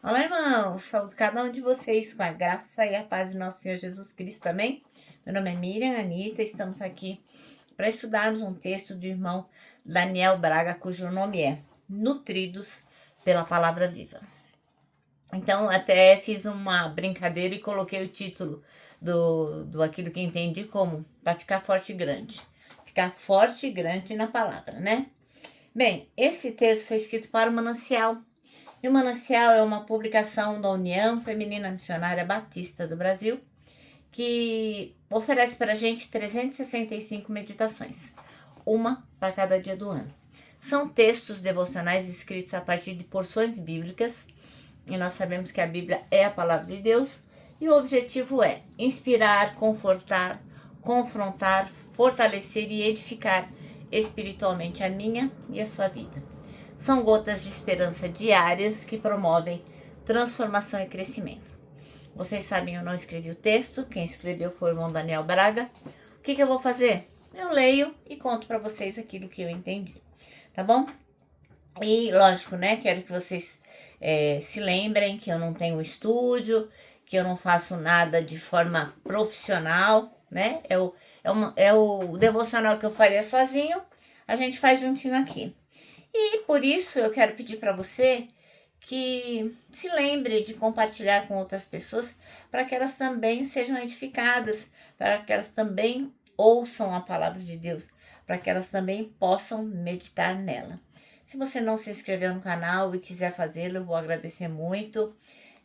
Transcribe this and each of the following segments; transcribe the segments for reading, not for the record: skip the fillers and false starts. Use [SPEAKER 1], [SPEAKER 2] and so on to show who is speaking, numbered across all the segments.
[SPEAKER 1] Olá, irmãos! Saúde cada um de vocês com a graça e a paz de nosso Senhor Jesus Cristo também. Meu nome é Miriam Anita, estamos aqui para estudarmos um texto do irmão Daniel Braga, cujo nome é Nutridos pela Palavra Viva. Então, até fiz uma brincadeira e coloquei o título do Aquilo que Entendi como para ficar forte e grande. Ficar forte e grande na palavra, né? Bem, esse texto foi escrito para o Manancial. E o Manancial é uma publicação da União Feminina Missionária Batista do Brasil, que oferece para a gente 365 meditações, uma para cada dia do ano. São textos devocionais escritos a partir de porções bíblicas, e nós sabemos que a Bíblia é a palavra de Deus, e o objetivo é inspirar, confortar, confrontar, fortalecer e edificar espiritualmente a minha e a sua vida. São gotas de esperança diárias que promovem transformação e crescimento. Vocês sabem, eu não escrevi o texto, quem escreveu foi o irmão Daniel Braga. O que eu vou fazer? Eu leio e conto para vocês aquilo que eu entendi, tá bom? E lógico, né, quero que vocês se lembrem que eu não tenho estúdio, que eu não faço nada de forma profissional, né? É o devocional que eu faria sozinho, a gente faz juntinho aqui. E por isso eu quero pedir para você que se lembre de compartilhar com outras pessoas para que elas também sejam edificadas, para que elas também ouçam a palavra de Deus, para que elas também possam meditar nela. Se você não se inscreveu no canal e quiser fazê-lo, eu vou agradecer muito.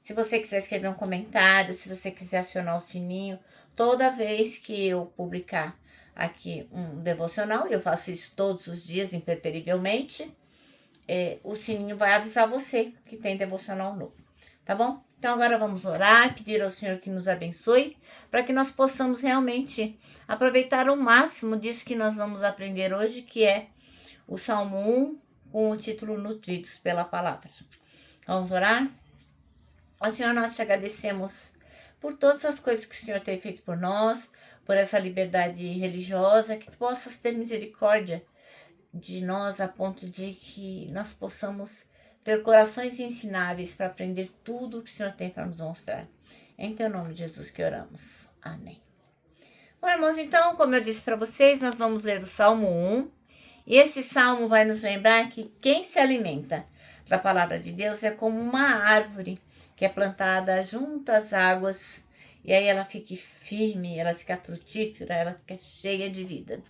[SPEAKER 1] Se você quiser escrever um comentário, se você quiser acionar o sininho, toda vez que eu publicar aqui um devocional, eu faço isso todos os dias, impreterivelmente, o sininho vai avisar você que tem devocional novo, tá bom? Então agora vamos orar, pedir ao Senhor que nos abençoe, para que nós possamos realmente aproveitar o máximo disso que nós vamos aprender hoje, que é o Salmo 1, com o título Nutridos pela Palavra. Vamos orar? Ó Senhor, nós te agradecemos por todas as coisas que o Senhor tem feito por nós, por essa liberdade religiosa, que tu possas ter misericórdia de nós a ponto de que nós possamos ter corações ensináveis para aprender tudo o que o Senhor tem para nos mostrar. Em teu nome, Jesus, que oramos. Amém. Bom, irmãos, então, como eu disse para vocês, nós vamos ler o Salmo 1. E esse salmo vai nos lembrar que quem se alimenta da palavra de Deus é como uma árvore que é plantada junto às águas, e aí ela fica firme, ela fica frutífera, ela fica cheia de vida.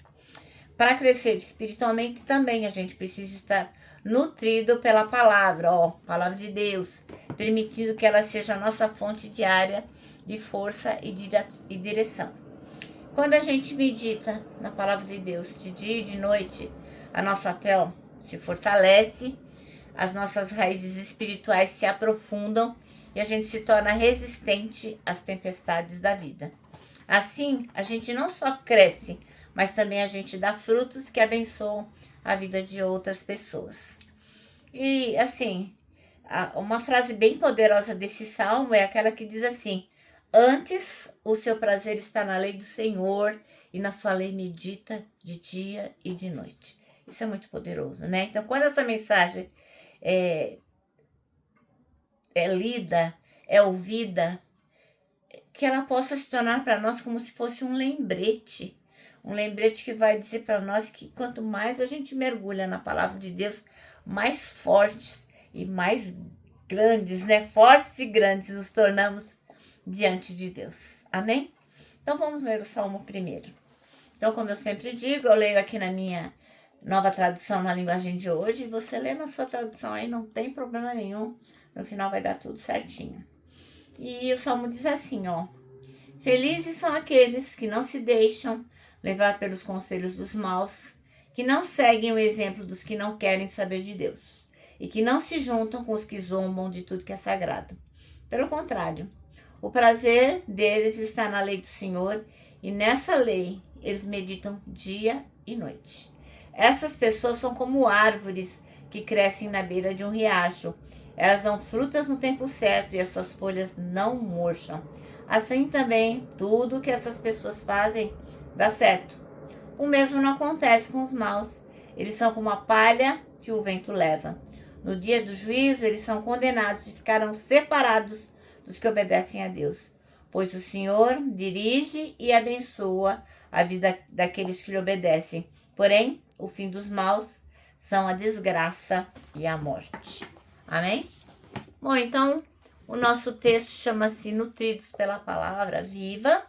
[SPEAKER 1] Para crescer espiritualmente também a gente precisa estar nutrido pela palavra, palavra de Deus, permitindo que ela seja a nossa fonte diária de força e direção. Quando a gente medita na palavra de Deus de dia e de noite, a nossa fé se fortalece, as nossas raízes espirituais se aprofundam e a gente se torna resistente às tempestades da vida. Assim, a gente não só cresce, mas também a gente dá frutos que abençoam a vida de outras pessoas. E assim, uma frase bem poderosa desse salmo é aquela que diz assim: antes o seu prazer está na lei do Senhor, e na sua lei medita de dia e de noite. Isso é muito poderoso, né? Então, quando essa mensagem é lida, é ouvida, que ela possa se tornar para nós como se fosse um lembrete que vai dizer para nós que quanto mais a gente mergulha na palavra de Deus, mais fortes e mais grandes, né? Fortes e grandes nos tornamos diante de Deus. Amém? Então vamos ler o Salmo primeiro. Então, como eu sempre digo, eu leio aqui na minha nova tradução na linguagem de hoje, e você lê na sua tradução aí, não tem problema nenhum. No final vai dar tudo certinho. E o Salmo diz assim, felizes são aqueles que não se deixam levar pelos conselhos dos maus, que não seguem o exemplo dos que não querem saber de Deus, e que não se juntam com os que zombam de tudo que é sagrado. Pelo contrário, o prazer deles está na lei do Senhor, e nessa lei eles meditam dia e noite. Essas pessoas são como árvores que crescem na beira de um riacho. Elas dão frutas no tempo certo e as suas folhas não murcham. Assim também, tudo que essas pessoas fazem dá certo. O mesmo não acontece com os maus. Eles são como a palha que o vento leva. No dia do juízo, eles são condenados e ficarão separados dos que obedecem a Deus, pois o Senhor dirige e abençoa a vida daqueles que lhe obedecem. Porém, o fim dos maus são a desgraça e a morte. Amém? Bom, então, o nosso texto chama-se Nutridos pela Palavra Viva.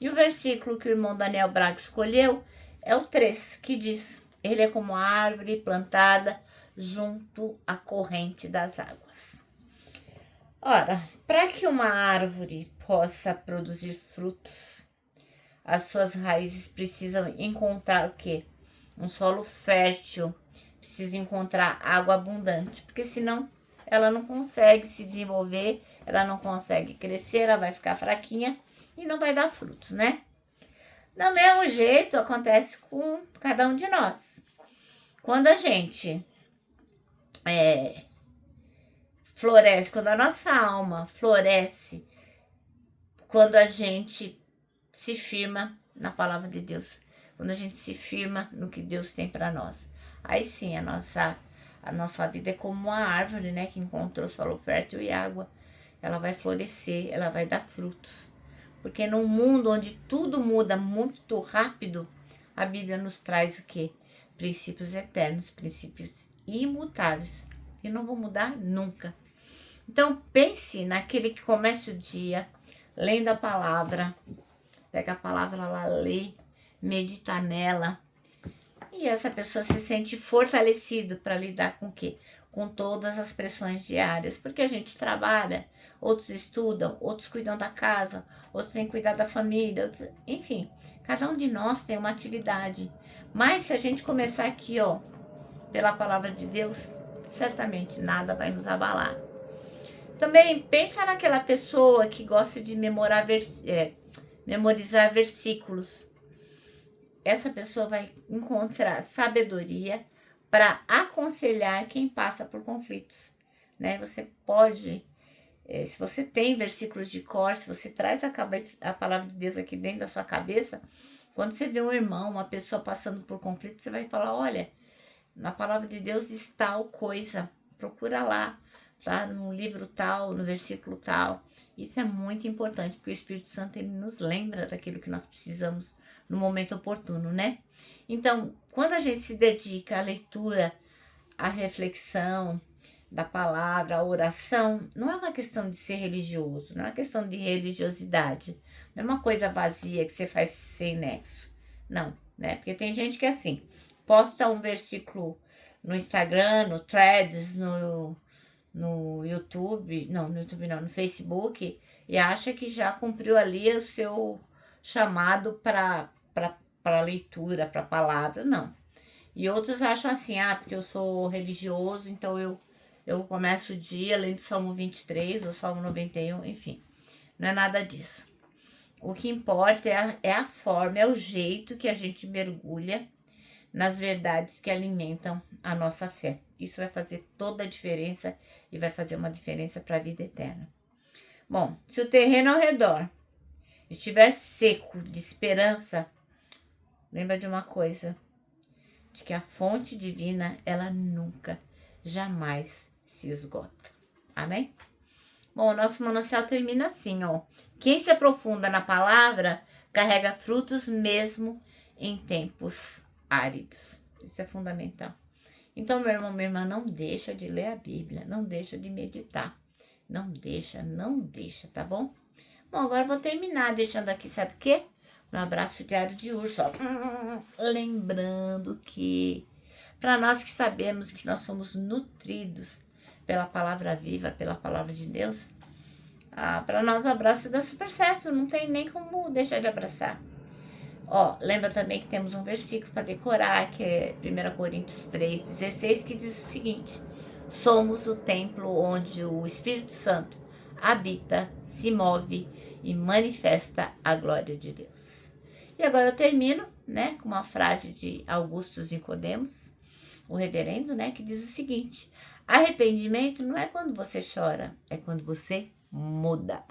[SPEAKER 1] E o versículo que o irmão Daniel Braga escolheu é o 3, que diz: ele é como a árvore plantada junto à corrente das águas. Ora, para que uma árvore possa produzir frutos, as suas raízes precisam encontrar o quê? Um solo fértil, precisa encontrar água abundante, porque senão ela não consegue se desenvolver, ela não consegue crescer, ela vai ficar fraquinha e não vai dar frutos, né? Do mesmo jeito acontece com cada um de nós. Quando a gente floresce, quando a nossa alma floresce, quando a gente se firma na palavra de Deus, quando a gente se firma no que Deus tem para nós, aí sim a nossa vida é como uma árvore, né, que encontrou solo fértil e água. Ela vai florescer, ela vai dar frutos. Porque num mundo onde tudo muda muito rápido, a Bíblia nos traz o quê? Princípios eternos, princípios imutáveis, que não vão mudar nunca. Então pense naquele que começa o dia lendo a palavra, pega a palavra lá, lê, medita nela, e essa pessoa se sente fortalecido para lidar com o quê? Com todas as pressões diárias, porque a gente trabalha, outros estudam, outros cuidam da casa, outros têm que cuidar da família, outros, enfim, cada um de nós tem uma atividade. Mas se a gente começar aqui, ó, pela palavra de Deus, certamente nada vai nos abalar. Também pensa naquela pessoa que gosta de memorizar versículos. Essa pessoa vai encontrar sabedoria para aconselhar quem passa por conflitos, né? Você pode, se você tem versículos de cor, se você traz a palavra de Deus aqui dentro da sua cabeça, quando você vê um irmão, uma pessoa passando por conflito, você vai falar, olha, na palavra de Deus diz tal coisa, procura lá, tá? No livro tal, no versículo tal. Isso é muito importante, porque o Espírito Santo ele nos lembra daquilo que nós precisamos no momento oportuno, né? Então, quando a gente se dedica à leitura, à reflexão da palavra, à oração, não é uma questão de ser religioso, não é uma questão de religiosidade, não é uma coisa vazia que você faz sem nexo, não, né? Porque tem gente que é assim, posta um versículo no Instagram, no Threads, no YouTube, no Facebook, e acha que já cumpriu ali o seu chamado para leitura, para palavra, não. E outros acham assim, porque eu sou religioso, então eu começo o dia lendo Salmo 23 ou Salmo 91, enfim, não é nada disso. O que importa é a forma, é o jeito que a gente mergulha nas verdades que alimentam a nossa fé. Isso vai fazer toda a diferença e vai fazer uma diferença para a vida eterna. Bom, se o terreno ao redor estiver seco de esperança, lembra de uma coisa, de que a fonte divina, ela nunca, jamais se esgota. Amém? Bom, o nosso manancial termina assim, ó. Quem se aprofunda na palavra carrega frutos mesmo em tempos áridos. Isso é fundamental. Então, meu irmão, minha irmã, não deixa de ler a Bíblia, não deixa de meditar. Não deixa, tá bom? Bom, agora eu vou terminar deixando aqui, sabe o quê? Um abraço diário de urso, ó. Lembrando que, para nós que sabemos que nós somos nutridos pela palavra viva, pela palavra de Deus, para nós o abraço dá super certo, não tem nem como deixar de abraçar. Ó, lembra também que temos um versículo para decorar, que é 1 Coríntios 3,16, que diz o seguinte: somos o templo onde o Espírito Santo habita, se move e manifesta a glória de Deus. E agora eu termino, né, com uma frase de Augustus Nicodemos, o reverendo, né, que diz o seguinte: arrependimento não é quando você chora, é quando você muda.